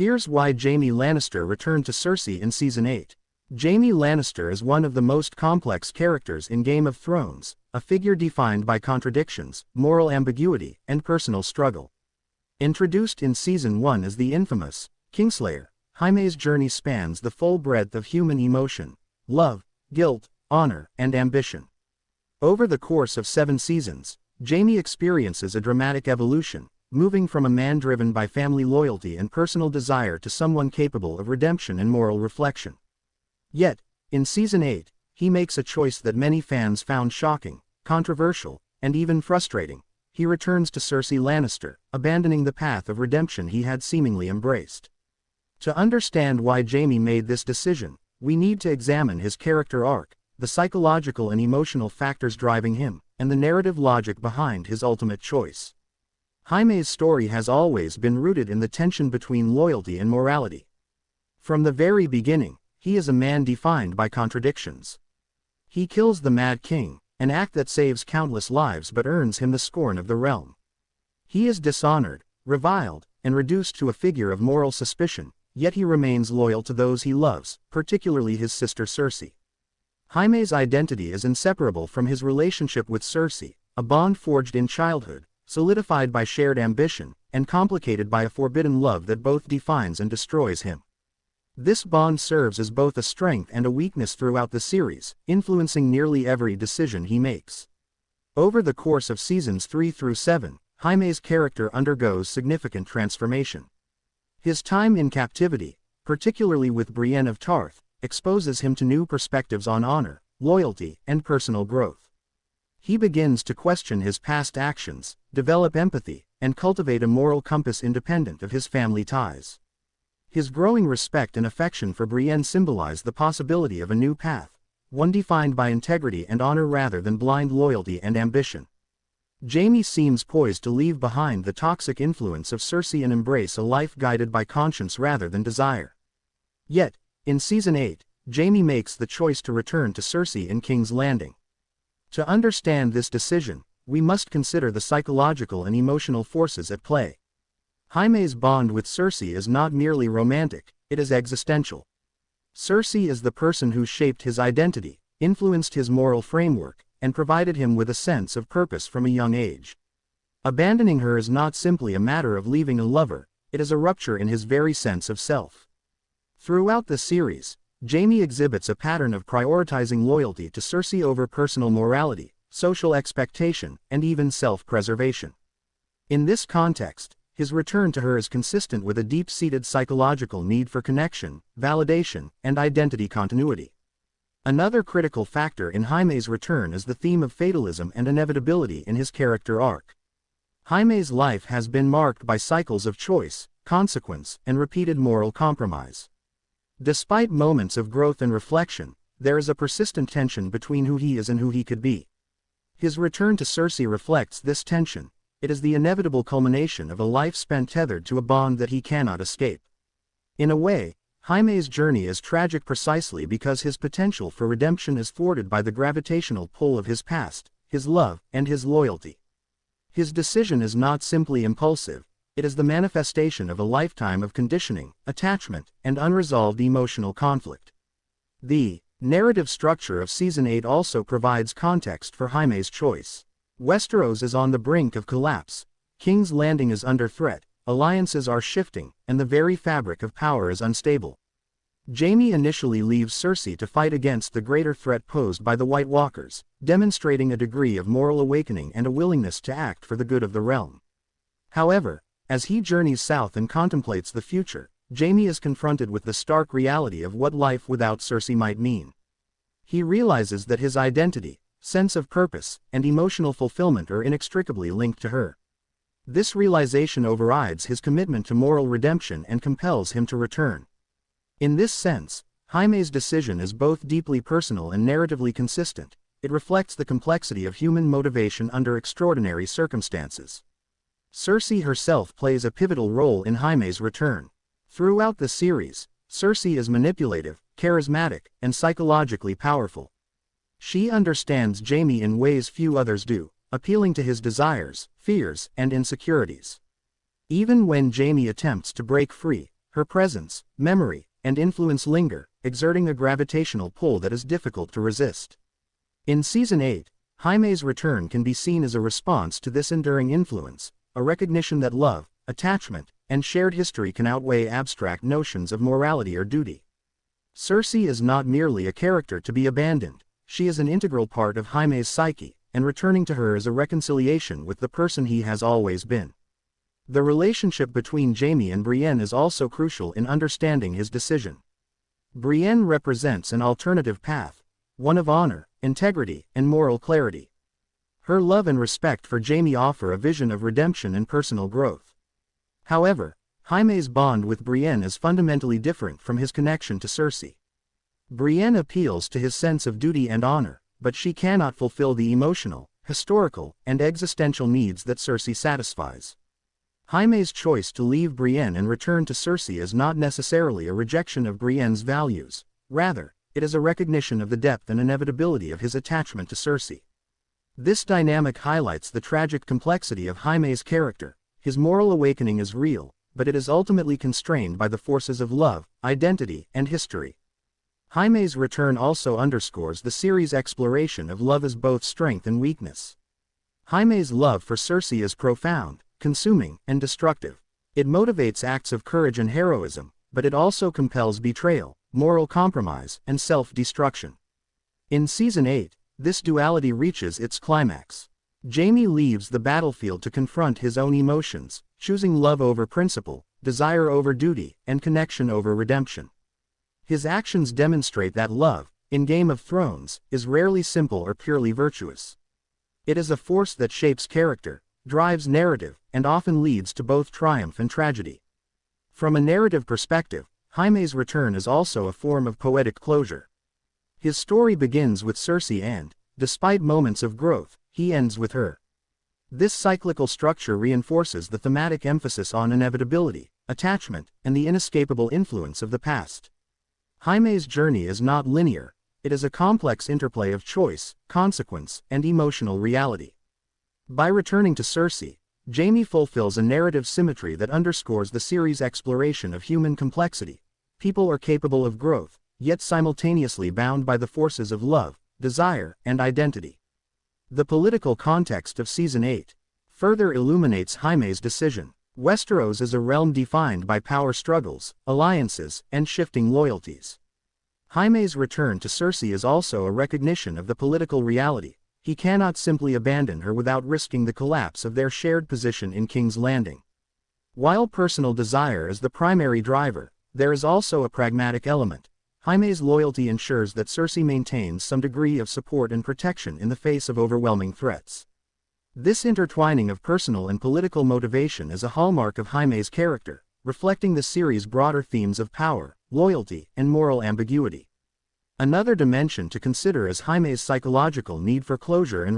Here's why Jaime Lannister returned to Cersei in Season 8. Jaime Lannister is one of the most complex characters in Game of Thrones, a figure defined by contradictions, moral ambiguity, and personal struggle. Introduced in Season 1 as the infamous Kingslayer, Jaime's journey spans the full breadth of human emotion: love, guilt, honor, and ambition. Over the course of 7 seasons, Jaime experiences a dramatic evolution, moving from a man driven by family loyalty and personal desire to someone capable of redemption and moral reflection. Yet, in Season 8, he makes a choice that many fans found shocking, controversial, and even frustrating. He returns to Cersei Lannister, abandoning the path of redemption he had seemingly embraced. To understand why Jaime made this decision, we need to examine his character arc, the psychological and emotional factors driving him, and the narrative logic behind his ultimate choice. Jaime's story has always been rooted in the tension between loyalty and morality. From the very beginning, he is a man defined by contradictions. He kills the Mad King, an act that saves countless lives but earns him the scorn of the realm. He is dishonored, reviled, and reduced to a figure of moral suspicion, yet he remains loyal to those he loves, particularly his sister Cersei. Jaime's identity is inseparable from his relationship with Cersei, a bond forged in childhood, solidified by shared ambition, and complicated by a forbidden love that both defines and destroys him. This bond serves as both a strength and a weakness throughout the series, influencing nearly every decision he makes. Over the course of seasons 3 through 7, Jaime's character undergoes significant transformation. His time in captivity, particularly with Brienne of Tarth, exposes him to new perspectives on honor, loyalty, and personal growth. He begins to question his past actions, develop empathy, and cultivate a moral compass independent of his family ties. His growing respect and affection for Brienne symbolize the possibility of a new path, one defined by integrity and honor rather than blind loyalty and ambition. Jaime seems poised to leave behind the toxic influence of Cersei and embrace a life guided by conscience rather than desire. Yet, in Season 8, Jaime makes the choice to return to Cersei in King's Landing. To understand this decision, we must consider the psychological and emotional forces at play. Jaime's bond with Cersei is not merely romantic, it is existential. Cersei is the person who shaped his identity, influenced his moral framework, and provided him with a sense of purpose from a young age. Abandoning her is not simply a matter of leaving a lover, it is a rupture in his very sense of self. Throughout the series, Jaime exhibits a pattern of prioritizing loyalty to Cersei over personal morality, social expectation, and even self-preservation. In this context, his return to her is consistent with a deep-seated psychological need for connection, validation, and identity continuity. Another critical factor in Jaime's return is the theme of fatalism and inevitability in his character arc. Jaime's life has been marked by cycles of choice, consequence, and repeated moral compromise. Despite moments of growth and reflection, there is a persistent tension between who he is and who he could be. His return to Cersei reflects this tension. It is the inevitable culmination of a life spent tethered to a bond that he cannot escape. In a way, Jaime's journey is tragic precisely because his potential for redemption is thwarted by the gravitational pull of his past, his love, and his loyalty. His decision is not simply impulsive. It is the manifestation of a lifetime of conditioning, attachment, and unresolved emotional conflict. The narrative structure of Season 8 also provides context for Jaime's choice. Westeros is on the brink of collapse, King's Landing is under threat, alliances are shifting, and the very fabric of power is unstable. Jaime initially leaves Cersei to fight against the greater threat posed by the White Walkers, demonstrating a degree of moral awakening and a willingness to act for the good of the realm. However, as he journeys south and contemplates the future, Jaime is confronted with the stark reality of what life without Cersei might mean. He realizes that his identity, sense of purpose, and emotional fulfillment are inextricably linked to her. This realization overrides his commitment to moral redemption and compels him to return. In this sense, Jaime's decision is both deeply personal and narratively consistent. It reflects the complexity of human motivation under extraordinary circumstances. Cersei herself plays a pivotal role in Jaime's return. Throughout the series, Cersei is manipulative, charismatic, and psychologically powerful. She understands Jaime in ways few others do, appealing to his desires, fears, and insecurities. Even when Jaime attempts to break free, Her presence, memory, and influence linger, exerting a gravitational pull that is difficult to resist. In Season 8, Jaime's return can be seen as a response to this enduring influence, a recognition that love, attachment, and shared history can outweigh abstract notions of morality or duty. Cersei is not merely a character to be abandoned, she is an integral part of Jaime's psyche, and returning to her is a reconciliation with the person he has always been. The relationship between Jaime and Brienne is also crucial in understanding his decision. Brienne represents an alternative path, one of honor, integrity, and moral clarity. Her love and respect for Jaime offer a vision of redemption and personal growth. However, Jaime's bond with Brienne is fundamentally different from his connection to Cersei. Brienne appeals to his sense of duty and honor, but she cannot fulfill the emotional, historical, and existential needs that Cersei satisfies. Jaime's choice to leave Brienne and return to Cersei is not necessarily a rejection of Brienne's values, rather, it is a recognition of the depth and inevitability of his attachment to Cersei. This dynamic highlights the tragic complexity of Jaime's character. His moral awakening is real, but it is ultimately constrained by the forces of love, identity, and history. Jaime's return also underscores the series' exploration of love as both strength and weakness. Jaime's love for Cersei is profound, consuming, and destructive. It motivates acts of courage and heroism, but it also compels betrayal, moral compromise, and self-destruction. In Season 8, this duality reaches its climax. Jaime leaves the battlefield to confront his own emotions, choosing love over principle, desire over duty, and connection over redemption. His actions demonstrate that love, in Game of Thrones, is rarely simple or purely virtuous. It is a force that shapes character, drives narrative, and often leads to both triumph and tragedy. From a narrative perspective, Jaime's return is also a form of poetic closure. His story begins with Cersei and, despite moments of growth, he ends with her. This cyclical structure reinforces the thematic emphasis on inevitability, attachment, and the inescapable influence of the past. Jaime's journey is not linear, it is a complex interplay of choice, consequence, and emotional reality. By returning to Cersei, Jaime fulfills a narrative symmetry that underscores the series' exploration of human complexity. People are capable of growth, yet simultaneously bound by the forces of love, desire, and identity. The political context of Season 8 further illuminates Jaime's decision. Westeros is a realm defined by power struggles, alliances, and shifting loyalties. Jaime's return to Cersei is also a recognition of the political reality. He cannot simply abandon her without risking the collapse of their shared position in King's Landing. While personal desire is the primary driver, there is also a pragmatic element. Jaime's loyalty ensures that Cersei maintains some degree of support and protection in the face of overwhelming threats. This intertwining of personal and political motivation is a hallmark of Jaime's character, reflecting the series' broader themes of power, loyalty, and moral ambiguity. Another dimension to consider is Jaime's psychological need for closure and